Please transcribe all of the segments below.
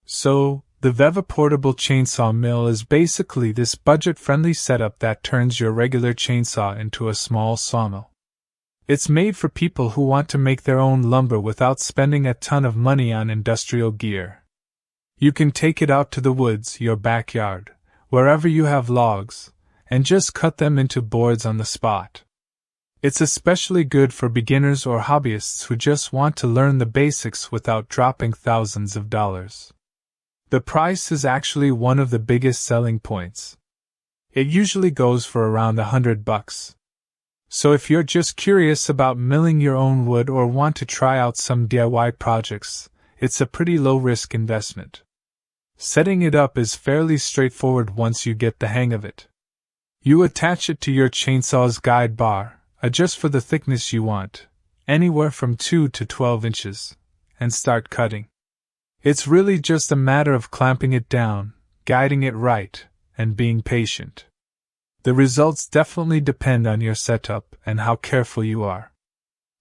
So, the VEVOR Portable Chainsaw Mill is basically this budget-friendly setup that turns your regular chainsaw into a small sawmill. It's made for people who want to make their own lumber without spending a ton of money on industrial gear. You can take it out to the woods, your backyard, wherever you have logs, and just cut them into boards on the spot. It's especially good for beginners or hobbyists who just want to learn the basics without dropping thousands of dollars. The price is actually one of the biggest selling points. It usually goes for around $100. So if you're just curious about milling your own wood or want to try out some DIY projects, it's a pretty low-risk investment. Setting it up is fairly straightforward once you get the hang of it. You attach it to your chainsaw's guide bar, adjust for the thickness you want, anywhere from 2 to 12 inches, and start cutting. It's really just a matter of clamping it down, guiding it right, and being patient. The results definitely depend on your setup and how careful you are.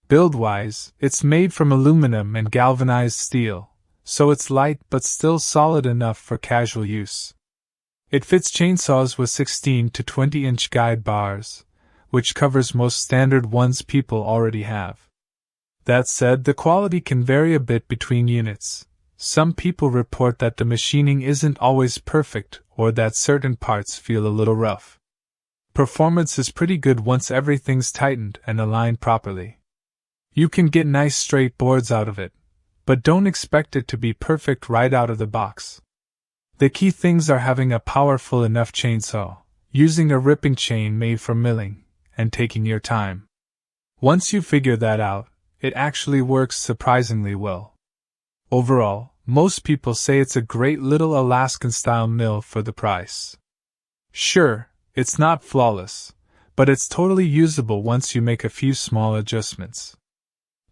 Build-wise, it's made from aluminum and galvanized steel, so it's light but still solid enough for casual use. It fits chainsaws with 16 to 20-inch guide bars, which covers most standard ones people already have. That said, the quality can vary a bit between units. Some people report that the machining isn't always perfect or that certain parts feel a little rough. Performance is pretty good once everything's tightened and aligned properly. You can get nice straight boards out of it, but don't expect it to be perfect right out of the box. The key things are having a powerful enough chainsaw, using a ripping chain made for milling, and taking your time. Once you figure that out, it actually works surprisingly well. Overall, most people say it's a great little Alaskan-style mill for the price. Sure, it's not flawless, but it's totally usable once you make a few small adjustments.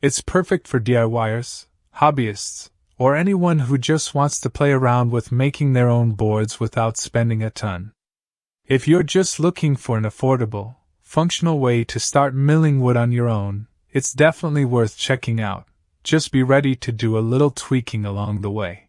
It's perfect for DIYers, hobbyists, or anyone who just wants to play around with making their own boards without spending a ton. If you're just looking for an affordable, functional way to start milling wood on your own, it's definitely worth checking out. Just be ready to do a little tweaking along the way.